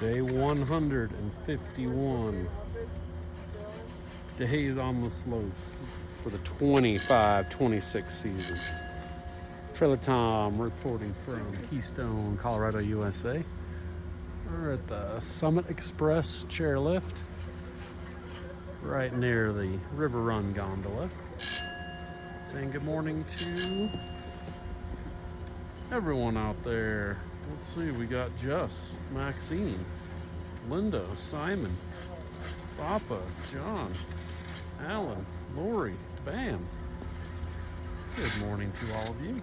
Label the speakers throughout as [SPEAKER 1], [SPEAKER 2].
[SPEAKER 1] Day 151. Days on the slope for the 25-26 season. Trailer Tom reporting from Keystone, Colorado, USA. We're at the Summit Express chairlift, right near the River Run gondola. Saying good morning to everyone out there. Let's see, we got Jess, Maxine, Linda, Simon, Papa, John, Alan, Lori, Bam. Good morning to all of you.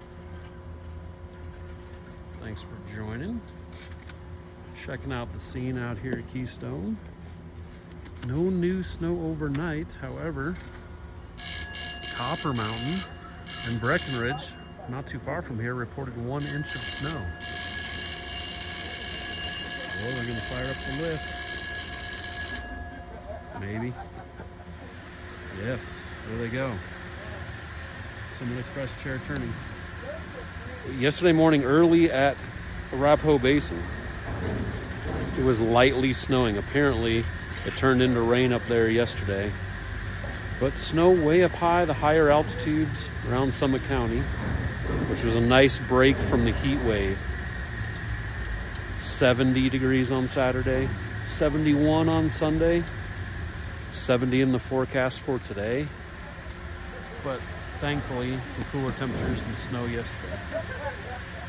[SPEAKER 1] Thanks for joining. Checking out the scene out here at Keystone. No new snow overnight, however, Copper Mountain and Breckenridge, not too far from here, reported 1 inch of snow. Well, they're gonna fire up the lift. Maybe. Yes, there they go. Summit Express chair turning. Yesterday morning, early at Arapahoe Basin, it was lightly snowing. Apparently, it turned into rain up there yesterday. But snow way up high, the higher altitudes around Summit County, which was a nice break from the heat wave. 70 degrees on Saturday, 71 on Sunday, 70 in the forecast for today. But thankfully, some cooler temperatures than snow yesterday.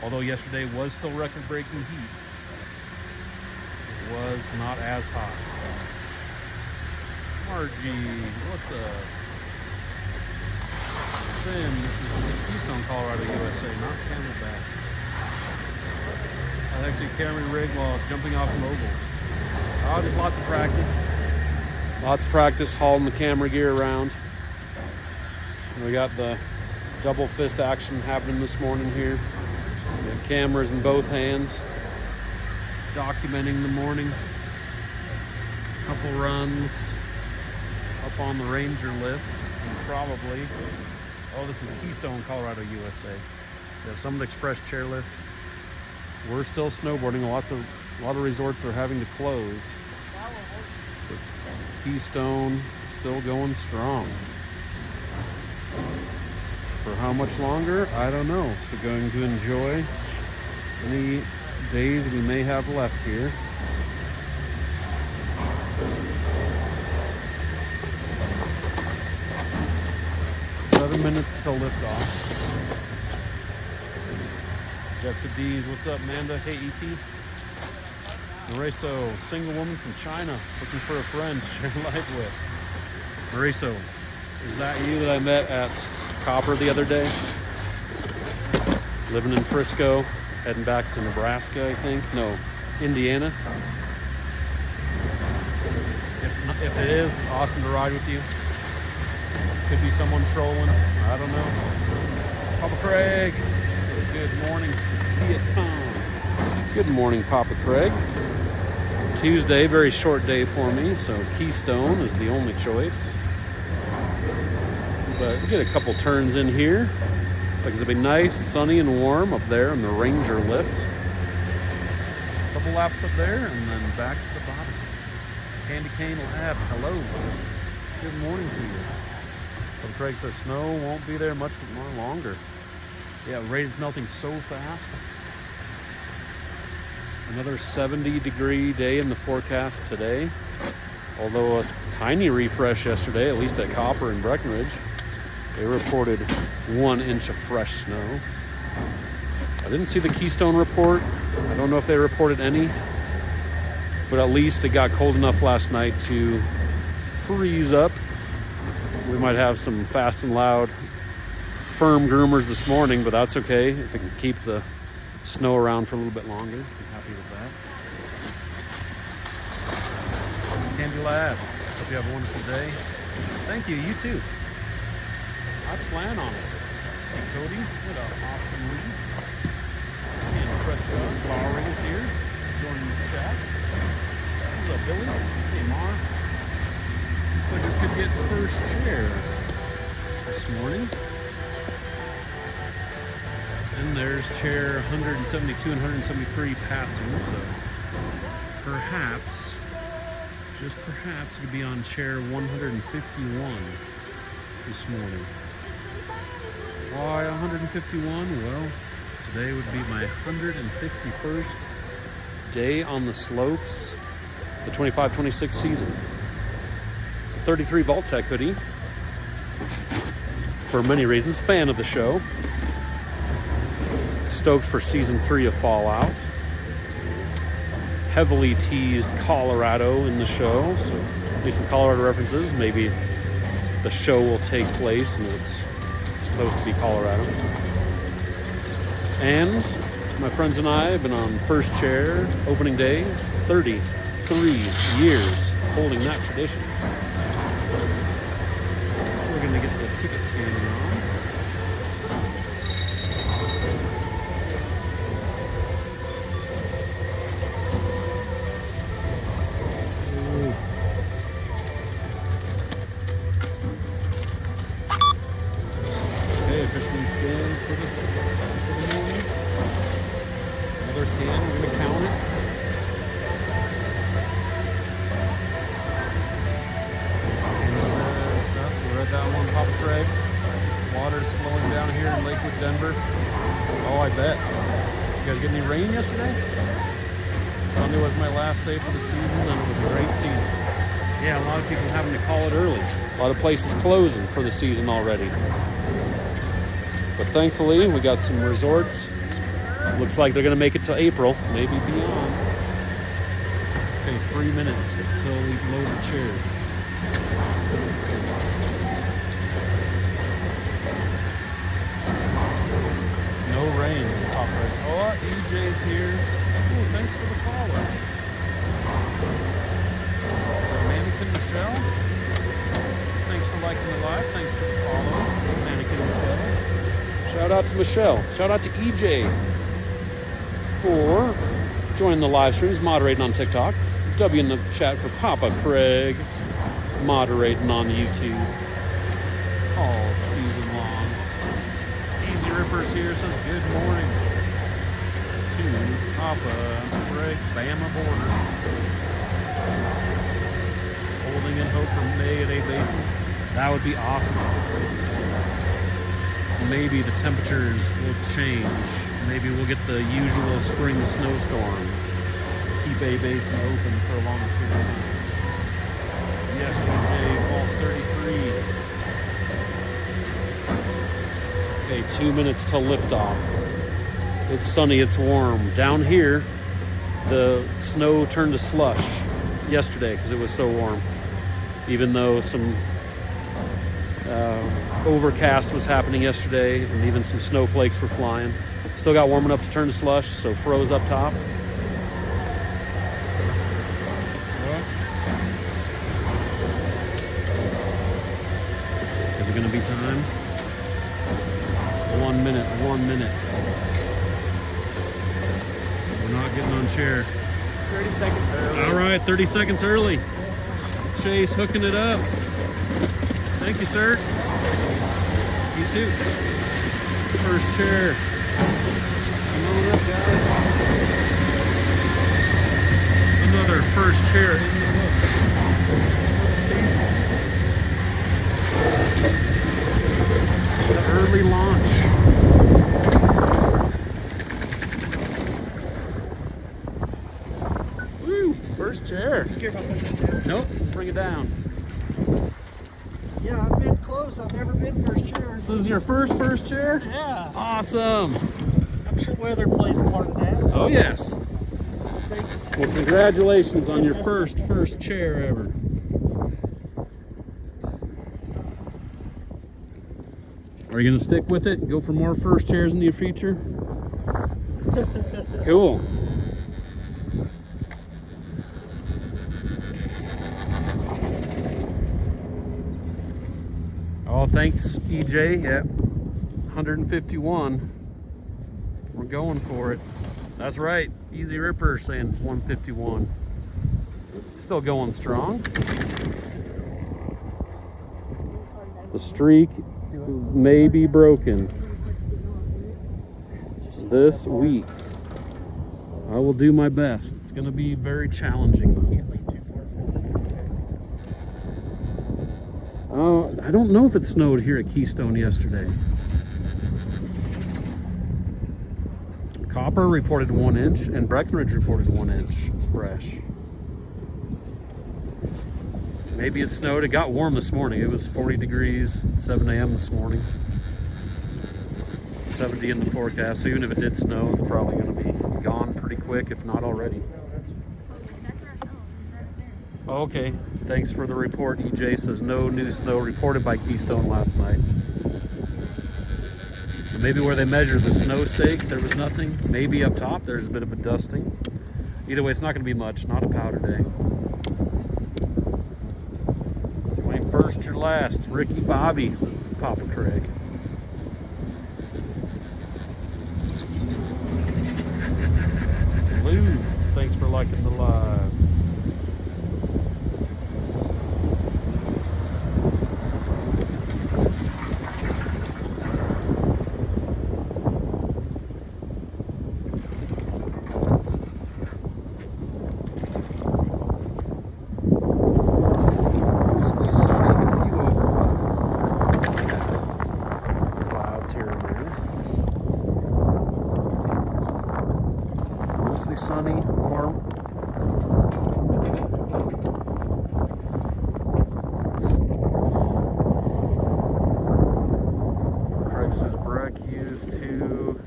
[SPEAKER 1] Although yesterday was still record-breaking heat, it was not as hot. Margie, what's up? Sim, this is Keystone, Colorado, USA, not Camelback. I like to camera rig while jumping off moguls. Oh, just lots of practice. Lots of practice hauling the camera gear around. We got the double fist action happening this morning here. We have cameras in both hands, documenting the morning. Couple runs up on the Ranger lift, and probably, oh, this is Keystone, Colorado, USA. The Summit Express chairlift. We're still snowboarding. A lot of resorts are having to close. But Keystone still going strong. For how much longer? I don't know. So going to enjoy any days we may have left here. Seven minutes till liftoff. Jeff the D's, what's up, Amanda? Hey, E.T. Mauricio, single woman from China, looking for a friend to share life with. Mauricio, is that you that I met at Copper the other day? Living in Frisco, heading back to Nebraska, I think. No, Indiana. If it is, awesome to ride with you. Could be someone trolling. I don't know. Papa Craig. Good morning to Vietnam. Good morning, Papa Craig. Tuesday, very short day for me, so Keystone is the only choice. But we get a couple turns in here. Looks like it's gonna be nice, sunny, and warm up there in the Ranger lift. A couple laps up there, and then back to the bottom. Candy Cane Lab, hello. Good morning to you. Papa Craig says snow won't be there much longer. Yeah, rate is melting so fast. Another 70-degree day in the forecast today. Although a tiny refresh yesterday, at least at Copper and Breckenridge. They reported 1 inch of fresh snow. I didn't see the Keystone report. I don't know if they reported any. But at least it got cold enough last night to freeze up. We might have some fast and loud firm groomers this morning, but that's okay. If they can keep the snow around for a little bit longer, I'm happy with that. Candy Lab, hope you have a wonderful day. Thank you, you too. I plan on it. Hey Cody, what up, Austin Lee? And Prescott, Lowry is here, joining the chat. What's up, Billy? Hey, Mar. Looks like we could get first chair this morning. And there's chair 172 and 173 passing, so perhaps, just perhaps, it could be on chair 151 this morning. Why 151? Well, today would be my 151st day on the slopes, the 25-26 season. 33 Vault-Tec hoodie, for many reasons. Fan of the show. Stoked for season 3 of Fallout. Heavily teased Colorado in the show, so at least some Colorado references. Maybe the show will take place and it's supposed to be Colorado. And my friends and I have been on first chair opening day, 33 years holding that tradition. We're going to get the ticket scanning on. Okay, officially scanned for the morning. Another scan, we're going to count it. We're at that one, Papa Craig. Water's flowing down here in Lakewood, Denver. Oh, I bet. You guys get any rain yesterday? Sunday was my last day for the season, and it was a great season. Yeah, a lot of people having to call it early. A lot of places closing for the season already. But thankfully, we got some resorts. Looks like they're going to make it to April, maybe beyond. Okay, 3 minutes until we load the chair. No rain. Oh, EJ's here. Oh, thanks for the follow. Mannequin Michelle. Thanks for liking the live. Thanks for the follow. Mannequin Michelle. Shout out to Michelle. Shout out to EJ for joining the live streams, moderating on TikTok. W in the chat for Papa Craig, moderating on YouTube all season long. Easy Rippers here says good morning to Papa Craig, Bama border. Holding in hope for May at A Basin. That would be awesome. Maybe the temperatures will change. Maybe we'll get the usual spring snowstorms. Keep A Basin open for a longer period of time. Yesterday, Vault 33. Okay, 2 minutes till liftoff. It's sunny, it's warm. Down here, the snow turned to slush yesterday because it was so warm. Even though some overcast was happening yesterday and even some snowflakes were flying. Still got warm enough to turn to slush, so froze up top. Is it going to be time? 1 minute, 1 minute. We're not getting on chair.
[SPEAKER 2] 30 seconds early.
[SPEAKER 1] All right, 30 seconds early. Chase hooking it up. Thank you, sir. You too. First chair. Load up, guys. Another first chair in the books. The early launch. Woo! First chair. Nope, bring it down.
[SPEAKER 2] Yeah, I've been close. I've never been first chair.
[SPEAKER 1] This is your first chair?
[SPEAKER 2] Yeah.
[SPEAKER 1] Awesome.
[SPEAKER 2] I'm sure weather plays a part in that.
[SPEAKER 1] Oh, yes. Well, congratulations on your first chair ever. Are you going to stick with it and go for more first chairs in the future? Cool. Oh, thanks, EJ. Yep. 151. We're going for it. That's right. Easy Ripper saying 151. Still going strong. The streak may be broken this week. I will do my best. It's going to be very challenging.
[SPEAKER 2] Can't lean too far forward.
[SPEAKER 1] I don't know if it snowed here at Keystone yesterday. Copper reported 1 inch and Breckenridge reported 1 inch fresh. Maybe it snowed. It got warm this morning. It was 40 degrees at 7 a.m. this morning. 70 in the forecast. So even if it did snow, it's probably going to be gone pretty quick, if not already. Oh, okay. Thanks for the report. EJ says no new snow reported by Keystone last night. Maybe where they measured the snow stake, there was nothing. Maybe up top, there's a bit of a dusting. Either way, it's not going to be much. Not a powder day. You ain't first or last. Ricky Bobby, says Papa Craig. Lou, thanks for liking the live. Sunny, warm. Craig says Breck used to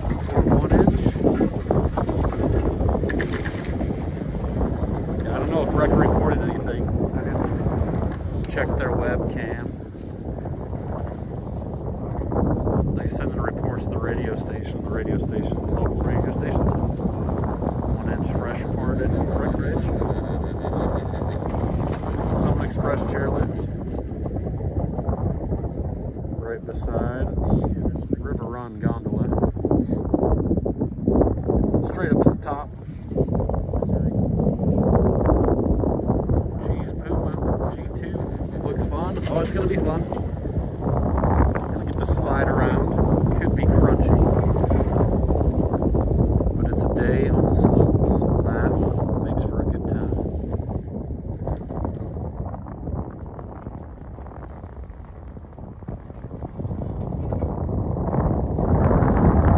[SPEAKER 1] report 1 inch. Yeah, I don't know if Breck reported anything. I didn't check their webcam. They send the reports to the radio station. The radio station, local radio stations, 1 inch fresh reported in Breckenridge. It's the Summit Express chairlift, right beside the River Run gondola. Straight up to the top. Cheese Puma G2 looks fun. Oh, it's gonna be fun. Gonna get to slide around. Could be crunchy, but it's a day on the slopes. That makes for a good time.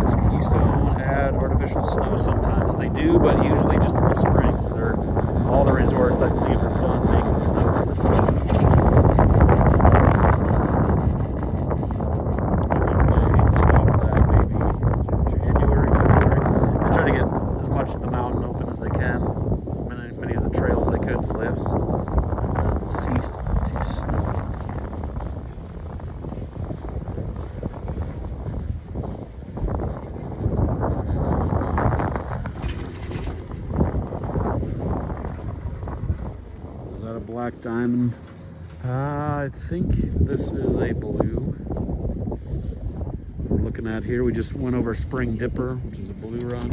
[SPEAKER 1] Does Keystone add artificial snow sometimes? They do, but usually just in the spring. So all the resorts, I believe, are done making snow for the season. The mountain open as they can. Many of the trails they could lifts ceased to snow. Is that a black diamond? I think this is a blue. We're looking at here. We just went over Spring Dipper, which is a blue run.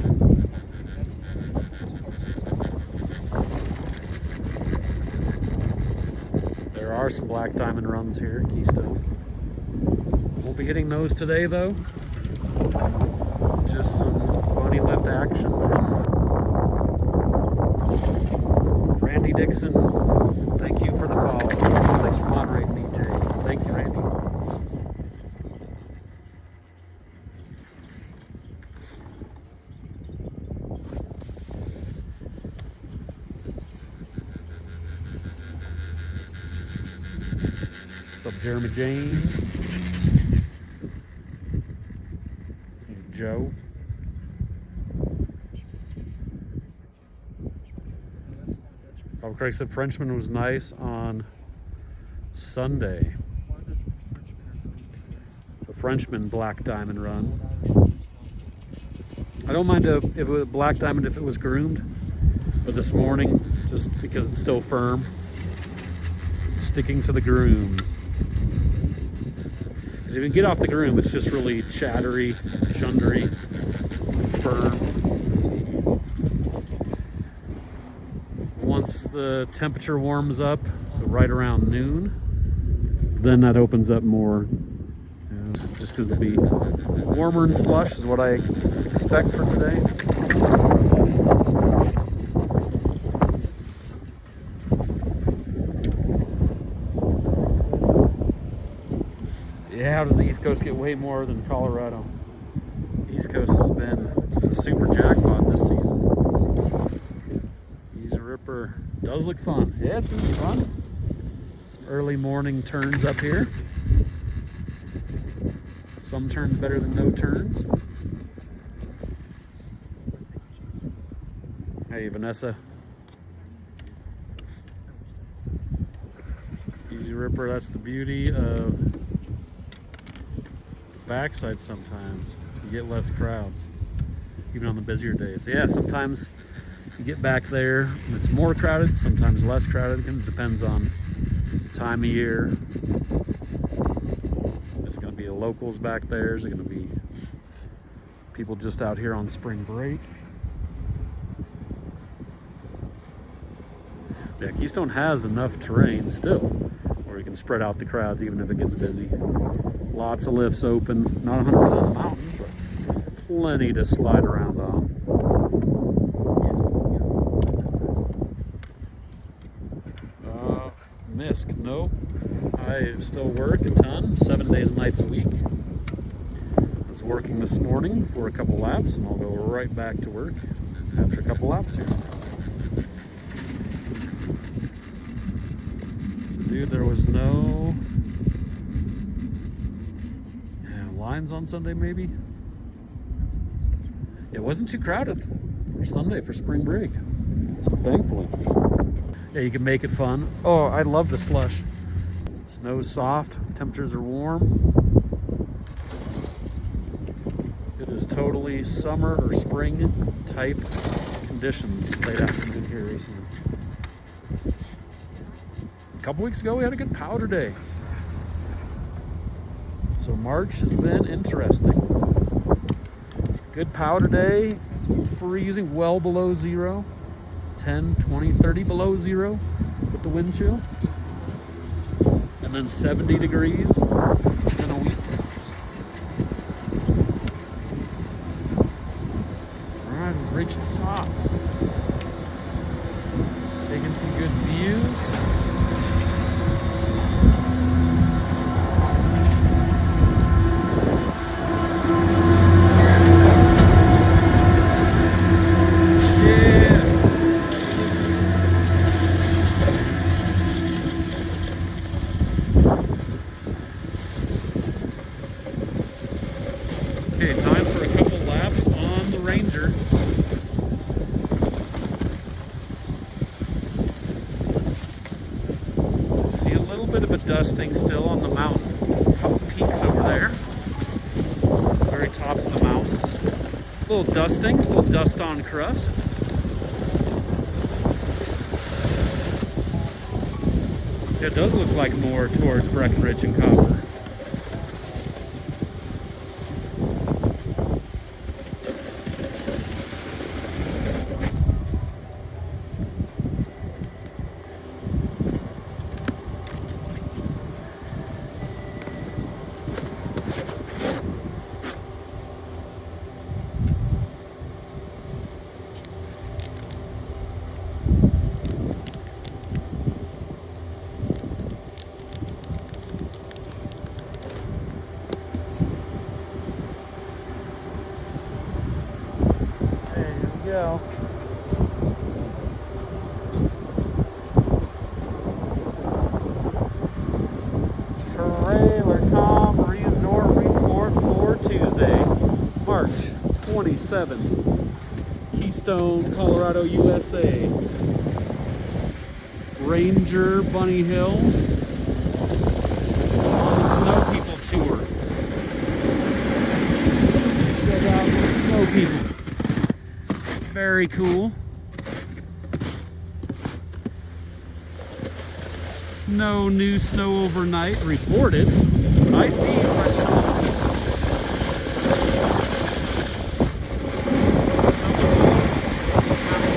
[SPEAKER 1] There are some black diamond runs here at Keystone. Won't be hitting those today though. Just some bunny lift action runs. Randy Dixon, thank you for the follow. Thanks for moderating, EJ. Thank you, Randy. What's up, Jeremy James? Joe. Bob Craig said Frenchman was nice on Sunday. The Frenchman black diamond run. I don't mind if it was black diamond if it was groomed, but this morning, just because it's still firm, sticking to the grooms. Because if you get off the groom, it's just really chattery, chundery, firm. Once the temperature warms up, so right around noon, then that opens up more. times, just because it'll be warmer and slush is what I expect for today. Yeah, how does the East Coast get way more than Colorado? East Coast has been a super jackpot this season. Easy Ripper does look fun. Yeah, it's gonna be fun. Some early morning turns up here. Some turns better than no turns. Hey, Vanessa. Easy Ripper, that's the beauty of backside sometimes. You get less crowds, even on the busier days. Yeah, sometimes you get back there and it's more crowded, sometimes less crowded. It depends on time of year. There's going to be the locals back there. There's going to be people just out here on spring break. Yeah, Keystone has enough terrain still where you can spread out the crowds even if it gets busy. Lots of lifts open, not 100% of the mountain, but plenty to slide around on. Misk, nope. I still work a ton, 7 days and nights a week. I was working this morning for a couple laps, and I'll go right back to work after a couple laps here. So, dude, there was no lines on Sunday, maybe? It wasn't too crowded for Sunday for spring break, thankfully. Yeah, you can make it fun. Oh, I love the slush. Snow's soft, temperatures are warm. It is totally summer or spring type conditions late afternoon here recently. A couple weeks ago we had a good powder day. So March has been interesting. Good powder day, freezing well below zero, 10, 20, 30 below zero with the wind chill. And then 70 degrees in a week. All right, we've reached the top. Taking some good views. Okay, time for a couple laps on the Ranger. See a little bit of a dusting still on the mountain. A couple peaks over there. Very tops of the mountains. A little dusting, a little dust on crust. See, it does look like more towards Breckenridge and Copper. Go. Trailer Tom Resort Report for Tuesday, March 27th. Keystone, Colorado, USA. Ranger Bunny Hill on the Snow People Tour. Check out the Snow People. Very cool. No new snow overnight reported, but I see fresh snow.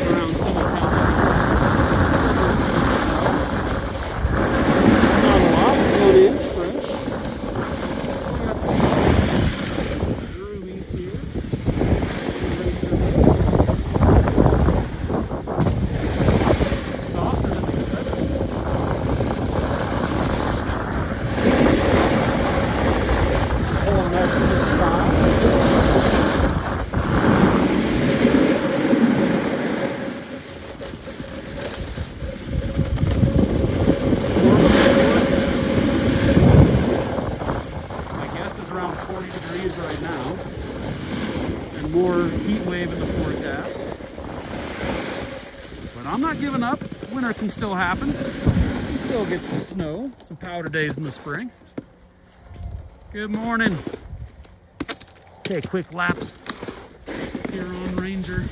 [SPEAKER 1] Around Summer County. Not a lot, 1 inch fresh. winter can still happen. Still get some snow, some powder days in the spring. Good morning. Okay, quick laps here on Ranger.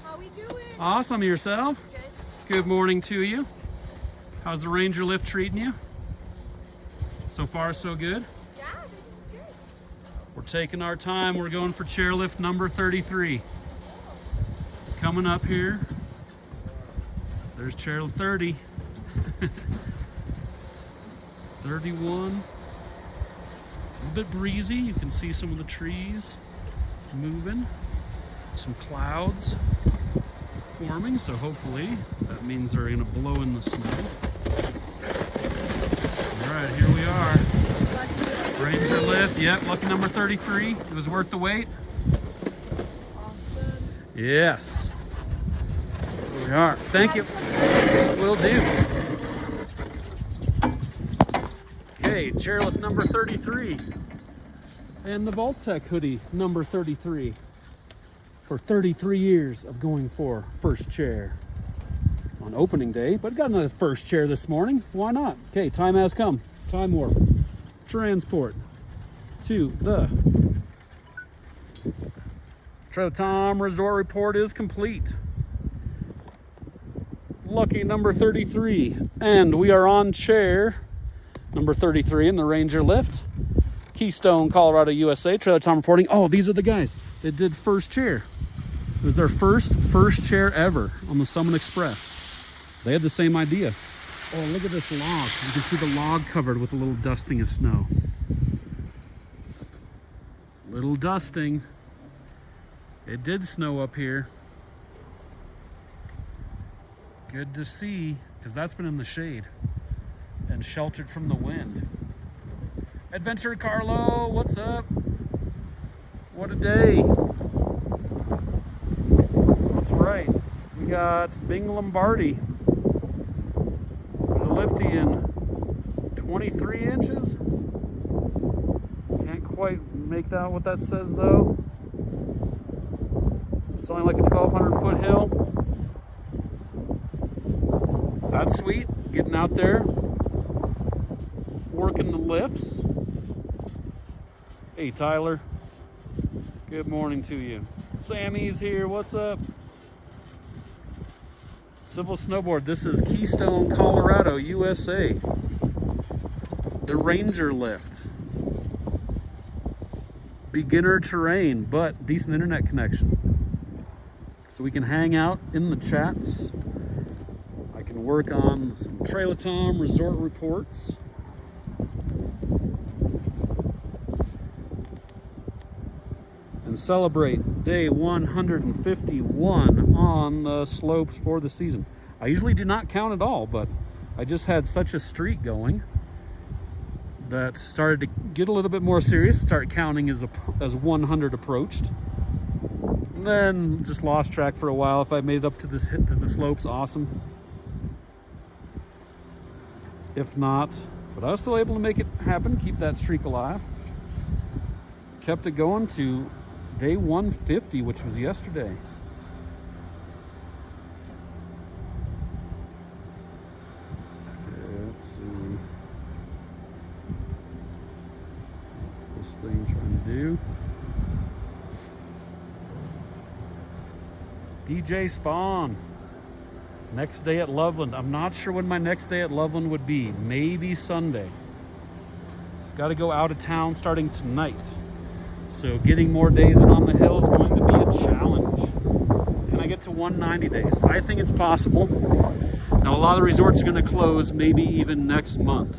[SPEAKER 3] How we doing?
[SPEAKER 1] Awesome, yourself?
[SPEAKER 3] Good.
[SPEAKER 1] Good morning to you. How's the Ranger lift treating you? So far, so good?
[SPEAKER 3] Yeah, this is good.
[SPEAKER 1] We're taking our time. We're going for chairlift number 33. Coming up here. There's chairlift 30. 31. A bit breezy. You can see some of the trees moving. Some clouds forming, so hopefully that means they're gonna blow in the snow. All right, here we are. Ranger lift, yep, lucky number 33. It was worth the wait.
[SPEAKER 3] Awesome.
[SPEAKER 1] Yes. Here we are. Thank you. Will do. Okay, chairlift number 33. And the Vault-Tec hoodie number 33. For 33 years of going for first chair on opening day, but got another first chair this morning. Why not? Okay, time has come. Time warp. Transport to the Tom Resort Report is complete. Lucky number 33, and we are on chair number 33 in the Ranger lift. Keystone, Colorado, USA. Trailer Tom reporting. Oh, these are the guys that did first chair. It was their first chair ever on the Summit Express. They had the same idea. Oh, look at this log. You can see the log covered with a little dusting of snow. Little dusting. It did snow up here. Good to see, because that's been in the shade and sheltered from the wind. Adventure Carlo, what's up? What a day. That's right. We got Bing Lombardi. There's a lifty in 23 inches. Can't quite make out what that says though. It's only like a 1,200 foot hill. That's sweet. Getting out there, working the lifts. Hey Tyler, good morning to you. Sammy's here, what's up? Civil Snowboard, this is Keystone, Colorado, USA. The Ranger lift. Beginner terrain, but decent internet connection. So we can hang out in the chats. I can work on some Trailer Tom resort reports. And celebrate day 151 on the slopes for the season. I usually do not count at all, but I just had such a streak going that started to get a little bit more serious, start counting as 100 approached. And then just lost track for a while. If I made it up to this hit to the slopes, awesome. If not, but I was still able to make it happen, keep that streak alive. Kept it going to day 150, which was yesterday. Okay, let's see. What's this thing trying to do? DJ Spawn. Next day at Loveland. I'm not sure when my next day at Loveland would be. Maybe Sunday. Got to go out of town starting tonight. So getting more days in on the hill is going to be a challenge. Can I get to 190 days? I think it's possible. Now a lot of the resorts are going to close maybe even next month.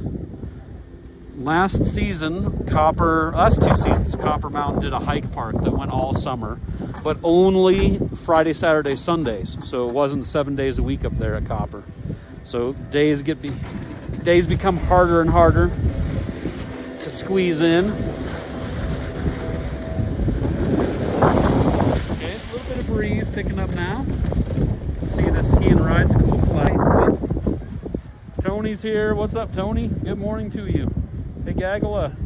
[SPEAKER 1] Last season, last 2 seasons, Copper Mountain did a hike park that went all summer, but only Friday, Saturday, Sundays. So it wasn't 7 days a week up there at Copper. So days become harder and harder to squeeze in. Okay, it's a little bit of breeze picking up now. See the ski and ride school flight. Tony's here. What's up, Tony? Good morning to you. Hey, Gagala.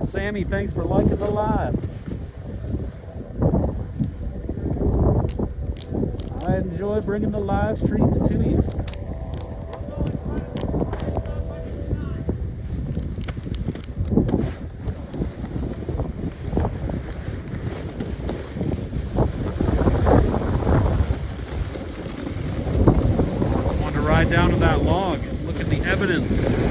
[SPEAKER 1] Sammy, thanks for liking the live. I enjoy bringing the live streams to you. Ride down to that log. Look at the evidence. Snow.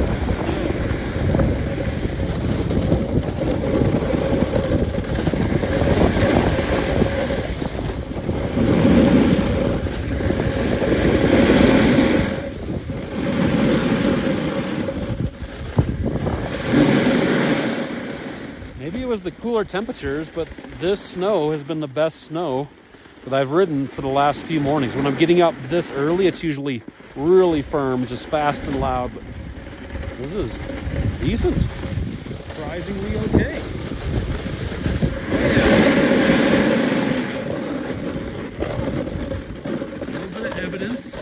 [SPEAKER 1] Maybe it was the cooler temperatures, but this snow has been the best snow that I've ridden for the last few mornings. When I'm getting up this early, it's usually really firm, just fast and loud, but this is decent. Surprisingly okay. A little bit of evidence.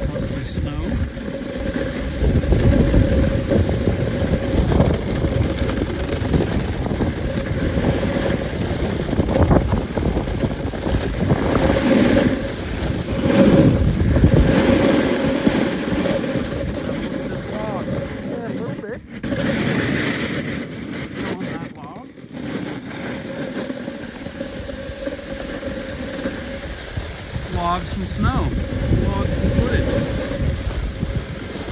[SPEAKER 1] Mostly snow. Log some snow, log some footage,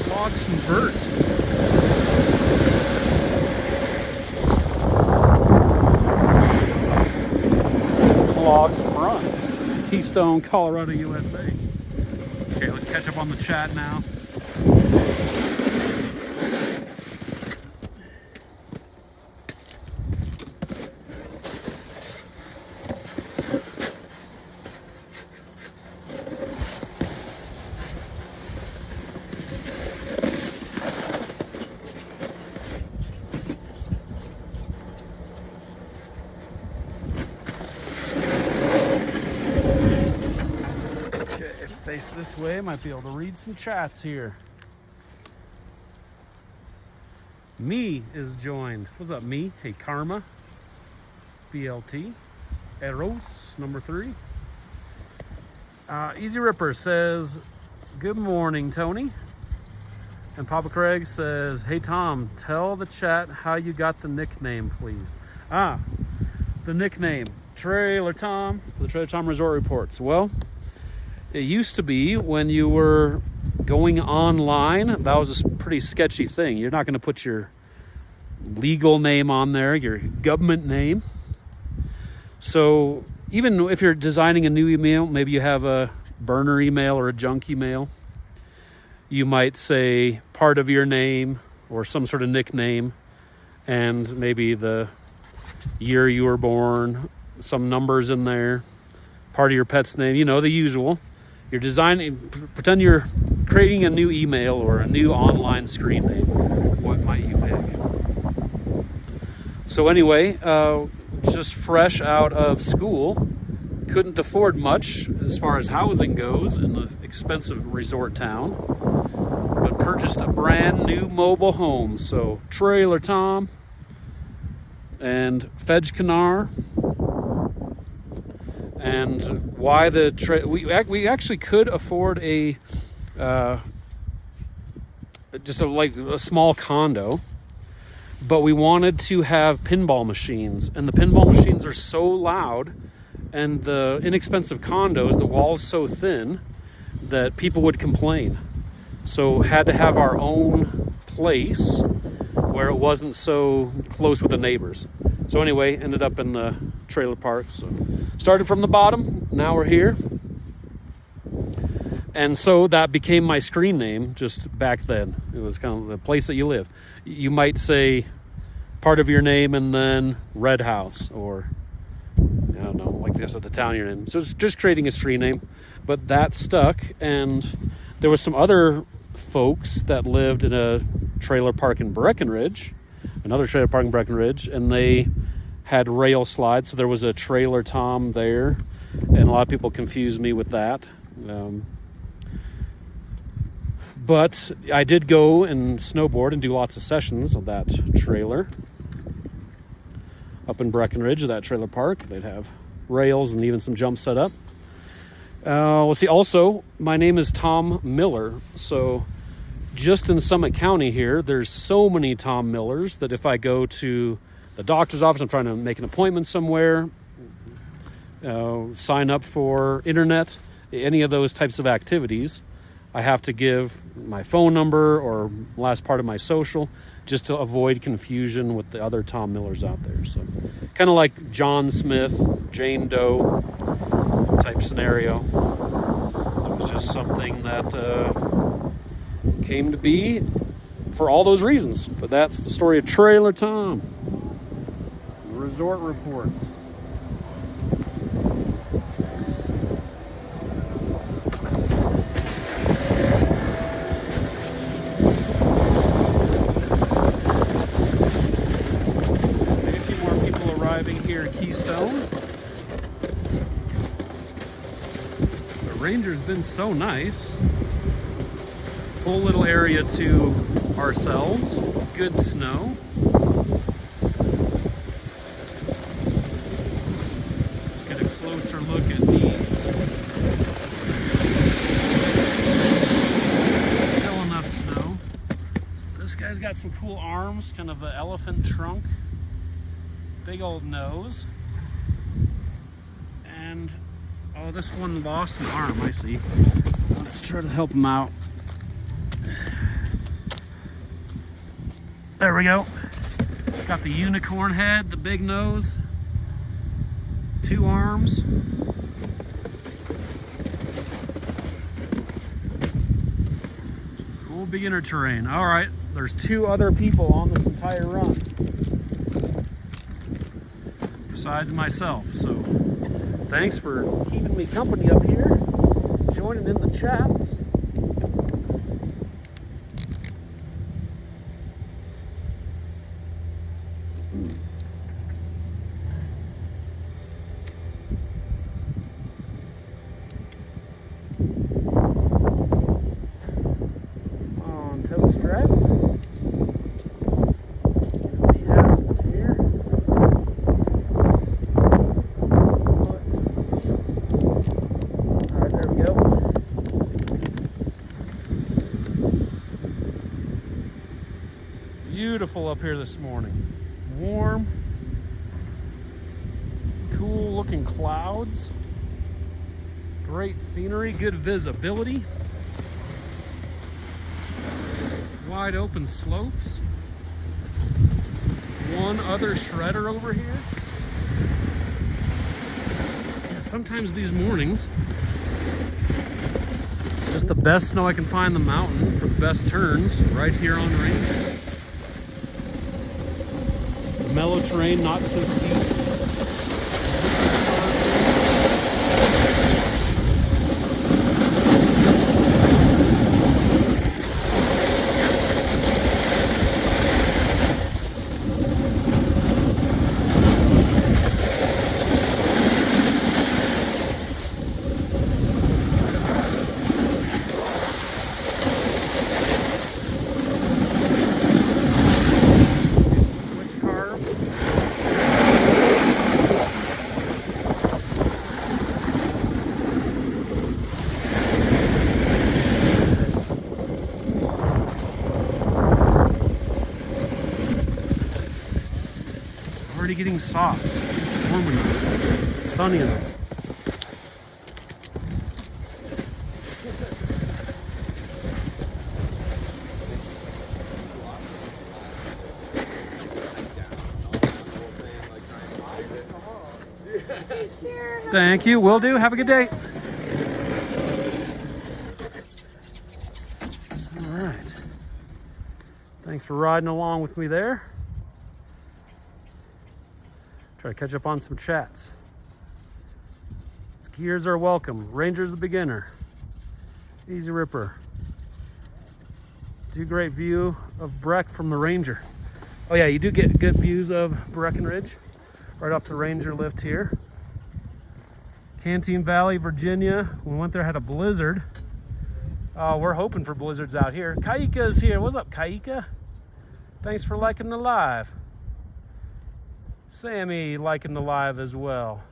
[SPEAKER 1] log some vert. Log some runs. Keystone, Colorado, USA. Okay, let's catch up on the chat now. Face this way, might be able to read some chats here. Me is joined. What's up, me? Hey, Karma. BLT. Eros, number 3. Easy Ripper says, good morning, Tony. And Papa Craig says, hey, Tom, tell the chat how you got the nickname, please. The nickname, Trailer Tom, for the Trailer Tom Resort Reports. Well, it used to be when you were going online, that was a pretty sketchy thing. You're not going to put your legal name on there, your government name. So even if you're designing a new email, maybe you have a burner email or a junk email, you might say part of your name or some sort of nickname and maybe the year you were born, some numbers in there, part of your pet's name, you know, the usual. You're designing, pretend you're creating a new email or a new online screen name. What might you pick? So anyway, just fresh out of school, couldn't afford much as far as housing goes in the expensive resort town, but purchased a brand new mobile home. So Trailer Tom and Fedgecanar. And why the we actually could afford a just a small condo, but we wanted to have pinball machines, and the pinball machines are so loud, and the inexpensive condos, the walls so thin that people would complain. So had to have our own place where it wasn't so close with the neighbors. So anyway, ended up in the trailer park. So started from the bottom, now we're here. And so that became my screen name just back then. It was kind of the place that you live. You might say part of your name and then Red House, or I don't know, like this at the town you're in. So it's just creating a screen name, but that stuck. And there was some other folks that lived in a trailer park in Breckenridge, another trailer park in Breckenridge, and they had rail slides. So there was a Trailer Tom there, and a lot of people confused me with that. But I did go and snowboard and do lots of sessions of that trailer up in Breckenridge, that trailer park. They'd have rails and even some jumps set up. Well, see, also, my name is Tom Miller. So just in Summit County here, there's so many Tom Millers that if I go to the doctor's office, I'm trying to make an appointment somewhere, sign up for internet, any of those types of activities, I have to give my phone number or last part of my social just to avoid confusion with the other Tom Millers out there. So kind of like John Smith, Jane Doe type scenario. It was just something that came to be for all those reasons. But that's the story of Trailer Tom. Resort reports. Here at Keystone. The ranger's been so nice. Whole little area to ourselves. Good snow. Let's get a closer look at these. Still enough snow. This guy's got some cool arms, kind of an elephant trunk. Big old nose. And oh, this one lost an arm, I see. Let's try to help him out. There we go. Got the unicorn head, the big nose, 2 arms. Cool beginner terrain. All right, there's 2 other people on this entire run besides myself. So thanks for keeping me company up here, joining in the chats. On toe strap. Beautiful up here this morning. Warm, cool looking clouds, great scenery, good visibility, wide open slopes, one other shredder over here. Yeah, sometimes these mornings, just the best snow I can find in the mountain for the best turns right here on range. Mellow terrain, not so steep. Already getting soft. It's warm enough. Sunny enough. Thank you. Will do. Have a good day. All right. Thanks for riding along with me there. Try to catch up on some chats. Skiers are welcome. Ranger's the beginner. Easy Ripper. Do great view of Breck from the Ranger. Oh yeah, you do get good views of Breckenridge right off the Ranger lift here. Canteen Valley, Virginia. We went there, had a blizzard. We're hoping for blizzards out here. Kaika's here. What's up, Kaika? Thanks for liking the live. Sammy liking the live as well.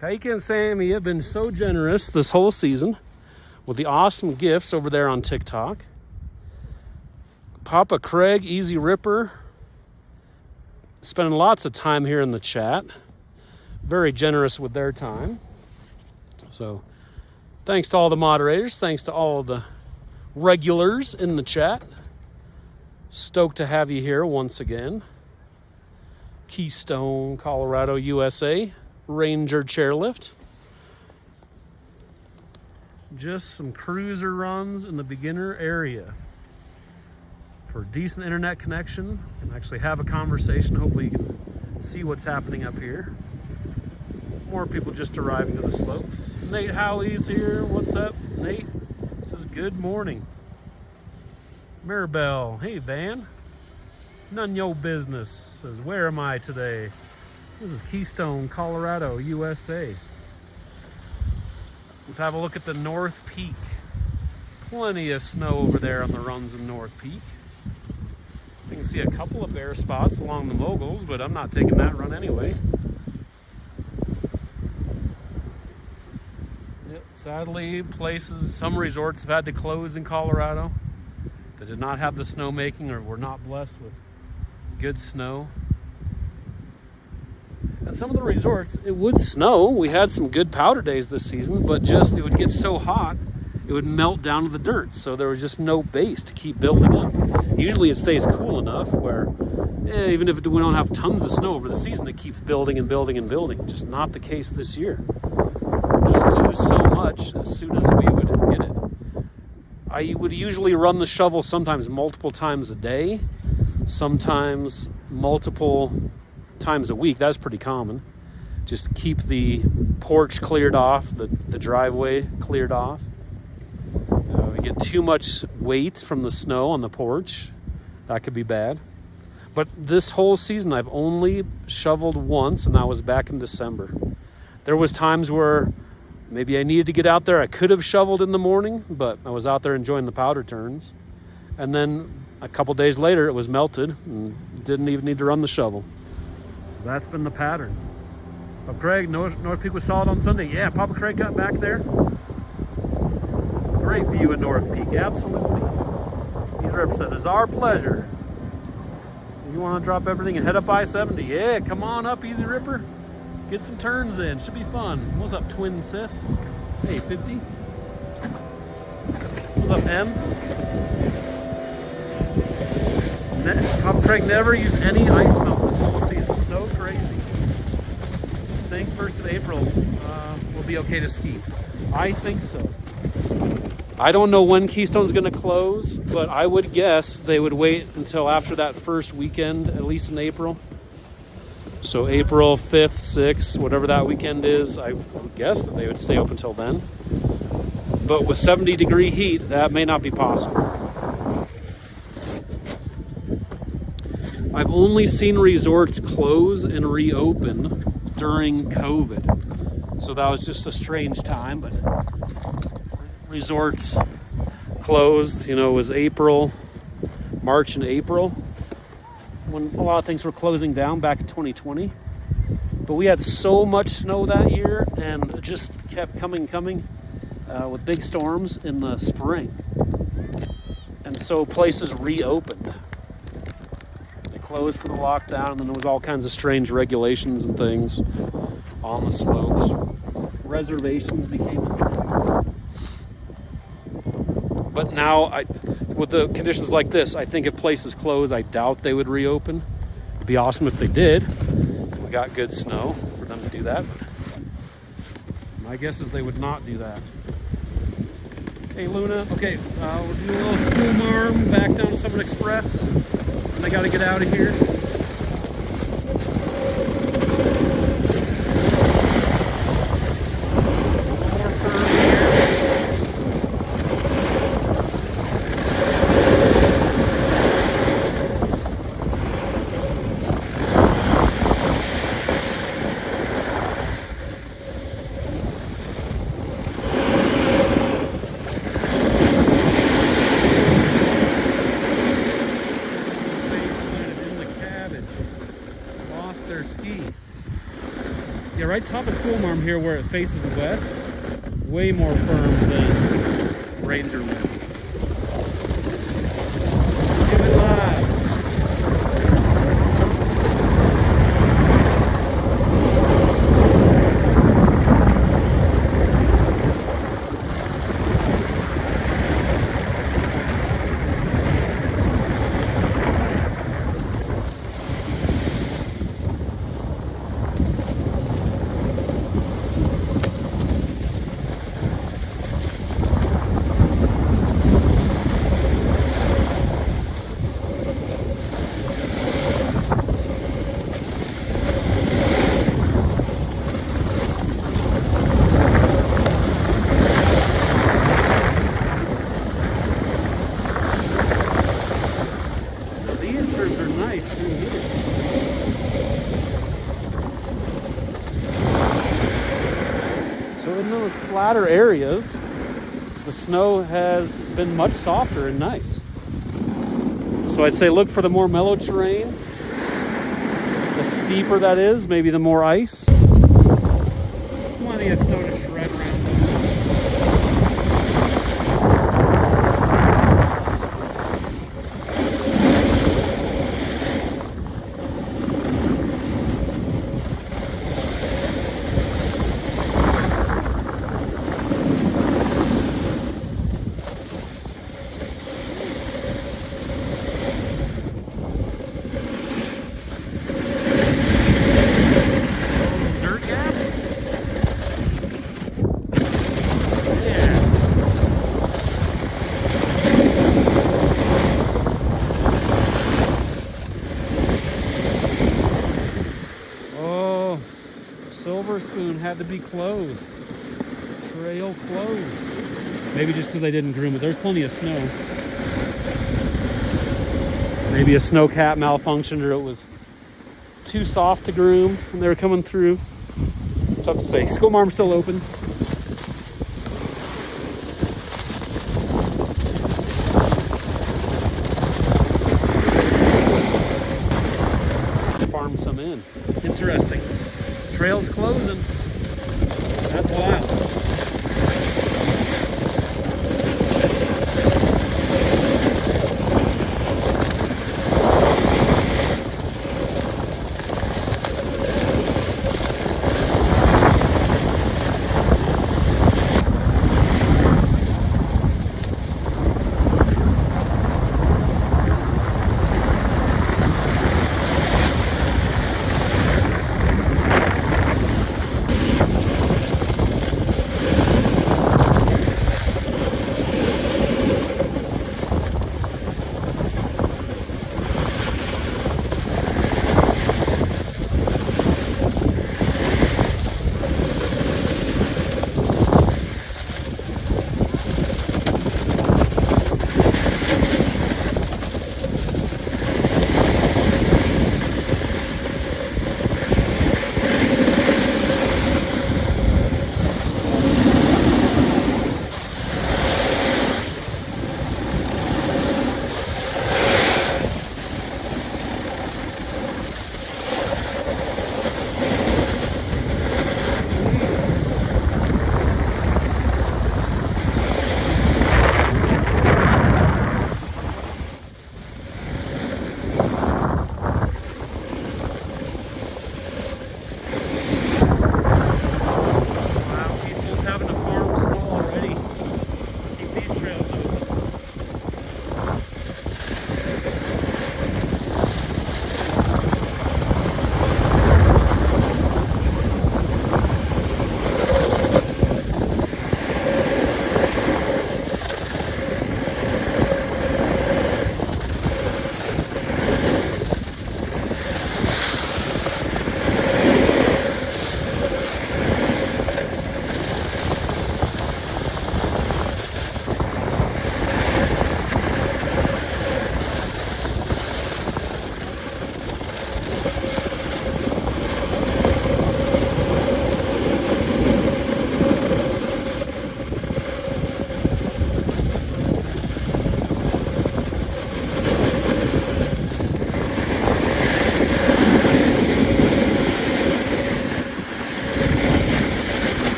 [SPEAKER 1] Kaika and Sammy have been so generous this whole season with the awesome gifts over there on TikTok. Papa Craig, Easy Ripper, spending lots of time here in the chat. Very generous with their time. So thanks to all the moderators. Thanks to all the regulars in the chat. Stoked to have you here once again. Keystone, Colorado, USA. Ranger chairlift. Just some cruiser runs in the beginner area. For decent internet connection and actually have a conversation. Hopefully you can see what's happening up here. More people just arriving to the slopes. Nate Howley's here. What's up, Nate? Says good morning. Maribel, hey Van. None your business. Says where am I today? This is Keystone, Colorado, USA. Let's have a look at the North Peak. Plenty of snow over there on the runs in North Peak. You can see a couple of bare spots along the moguls, but I'm not taking that run anyway. Yep, sadly, some resorts have had to close in Colorado that did not have the snowmaking or were not blessed with good snow. At some of the resorts, it would snow. We had some good powder days this season, but just it would get so hot, it would melt down to the dirt. So there was just no base to keep building up. Usually it stays cool enough where even if we don't have tons of snow over the season, it keeps building and building and building. Just not the case this year. We just lose so much as soon as we would get it. I would usually run the shovel sometimes multiple times a day, sometimes multiple times a week. That's pretty common. Just keep the porch cleared off, the driveway cleared off. We get too much weight from the snow on the porch. That could be bad. But this whole season I've only shoveled once, and that was back in December. There was times where maybe I needed to get out there. I could have shoveled in the morning, but I was out there enjoying the powder turns. And then a couple days later it was melted and didn't even need to run the shovel. So that's been the pattern. Papa Craig, North Peak was solid on Sunday. Yeah, Papa Craig got back there. Great view in North Peak, absolutely. He's represented. It's our pleasure. You want to drop everything and head up I-70? Yeah, come on up, Easy Ripper. Get some turns in. Should be fun. What's up, Twin Sis? Hey, 50. What's up, M? Papa Craig never used any ice melt this whole season. So crazy. I think 1st of April will be okay to ski. I think so. I don't know when Keystone's going to close, but I would guess they would wait until after that first weekend, at least in April. So April 5th, 6th, whatever that weekend is, I would guess that they would stay open until then. But with 70-degree heat, that may not be possible. I've only seen resorts close and reopen during COVID. So that was just a strange time, but resorts closed, it was March and April, when a lot of things were closing down back in 2020. But we had so much snow that year, and it just kept coming with big storms in the spring. And so places reopened. They closed for the lockdown, and then there was all kinds of strange regulations and things on the slopes. Reservations became a thing. But now, with the conditions like this, I think if places close, I doubt they would reopen. It'd be awesome if they did. If we got good snow for them to do that. But my guess is they would not do that. Hey, Luna. Okay, we're doing a little school marm back down to Summit Express. And I got to get out of here. right top of Schoolmarm here where it faces west, way more firm than Ranger Lip. Give it live. So in those flatter areas, the snow has been much softer and nice. So I'd say look for the more mellow terrain. The steeper that is, maybe the more ice. Plenty of snow to shred around. Silver Spoon had to be closed. Trail closed. Maybe just because I didn't groom it. There's plenty of snow. Maybe a snow cap malfunctioned or it was too soft to groom when they were coming through. Tough to say. Schoolmarm's still open. Farm some in. Interesting. Trail's closing. That's wild.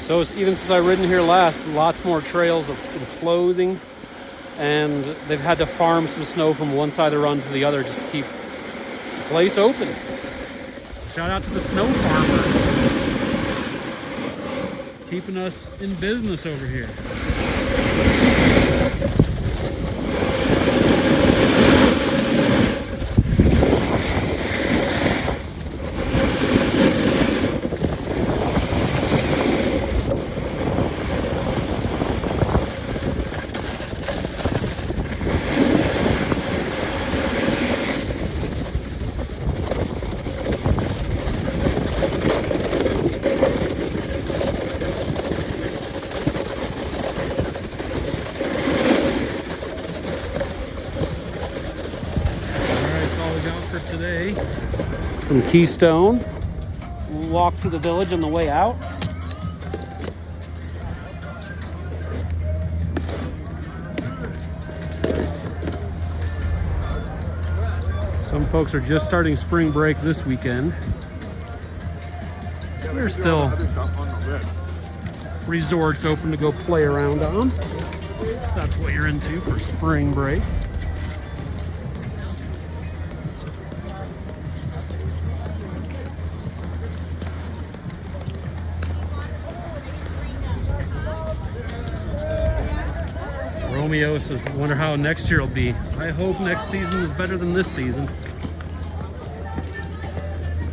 [SPEAKER 1] So even since I've ridden here last, lots more trails have been closing, and they've had to farm some snow from one side of the run to the other just to keep the place open. Shout out to the snow farmer, keeping us in business over here. Today from Keystone. We'll walk to the village on the way out. Some folks are just starting spring break this weekend. There's still resorts open to go play around on. That's what you're into for spring break. Romeo says, wonder how next year will be. I hope next season is better than this season.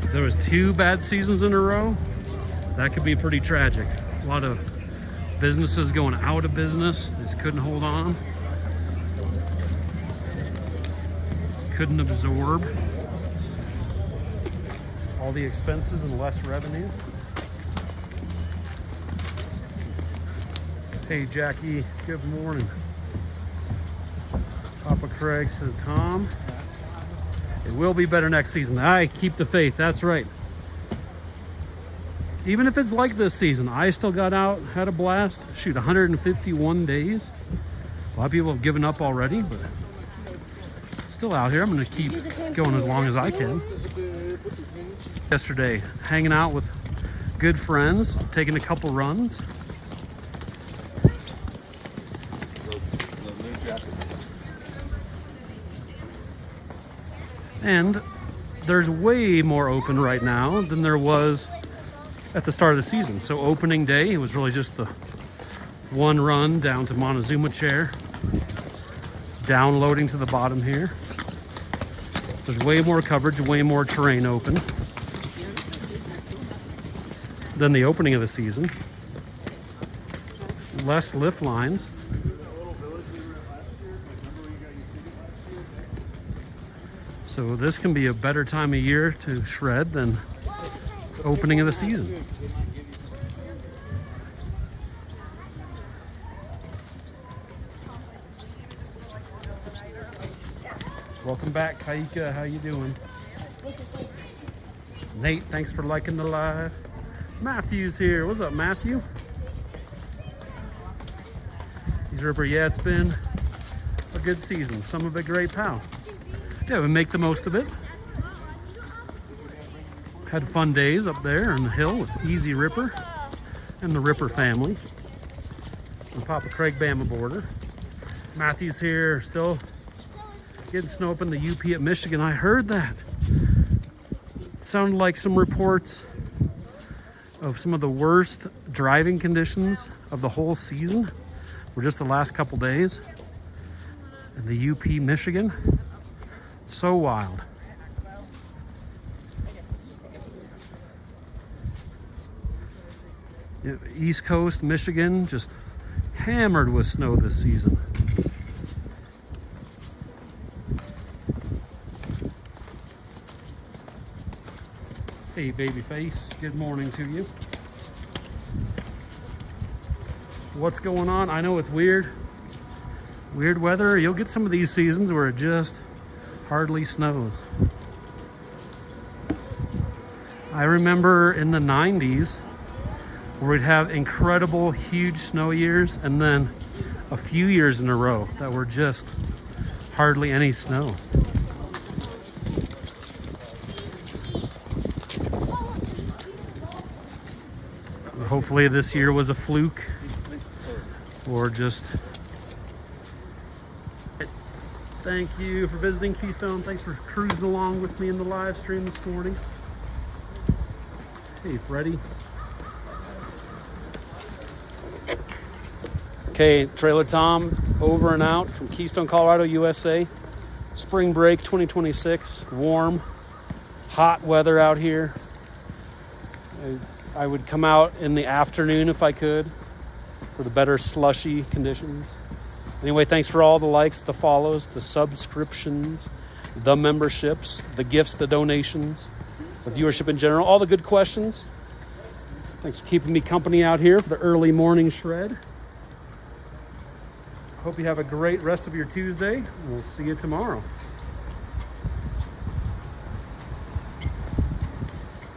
[SPEAKER 1] If there was 2 bad seasons in a row, that could be pretty tragic. A lot of businesses going out of business. They just couldn't hold on. Couldn't absorb all the expenses and less revenue. Hey Jackie, good morning. Papa Craig said, Tom, it will be better next season. I keep the faith, that's right. Even if it's like this season, I still got out, had a blast. Shoot, 151 days. A lot of people have given up already, but still out here. I'm gonna keep going as long as I can. Yesterday, hanging out with good friends, taking a couple runs. And there's way more open right now than there was at the start of the season. So opening day, it was really just the one run down to Montezuma Chair, downloading to the bottom here. There's way more coverage, way more terrain open than the opening of the season. Less lift lines. So this can be a better time of year to shred than opening of the season. Welcome back, Kaika. How you doing? Nate, thanks for liking the live. Matthew's here. What's up, Matthew? He's Ripper. Yeah, it's been a good season. Some of it great, pal. Yeah, we make the most of it. Had fun days up there on the hill with Easy Ripper and the Ripper family. And Papa Craig Bama border. Matthew's here, still getting snow up in the UP at Michigan. I heard that. Sounded like some reports of some of the worst driving conditions of the whole season were just the last couple days in the UP, Michigan. So wild. Yeah, East Coast, Michigan, just hammered with snow this season. Hey, babyface, good morning to you. What's going on? I know it's weird weather. You'll get some of these seasons where it just hardly snows. I remember in the 90s where we'd have incredible huge snow years and then a few years in a row that were just hardly any snow. Hopefully this year was a fluke or just... Thank you for visiting Keystone. Thanks for cruising along with me in the live stream this morning. Hey, Freddie. Okay, Trailer Tom over and out from Keystone, Colorado, USA. Spring break 2026, warm, hot weather out here. I would come out in the afternoon if I could for the better slushy conditions. Anyway, thanks for all the likes, the follows, the subscriptions, the memberships, the gifts, the donations, the viewership in general, all the good questions. Thanks for keeping me company out here for the early morning shred. Hope you have a great rest of your Tuesday. We'll see you tomorrow.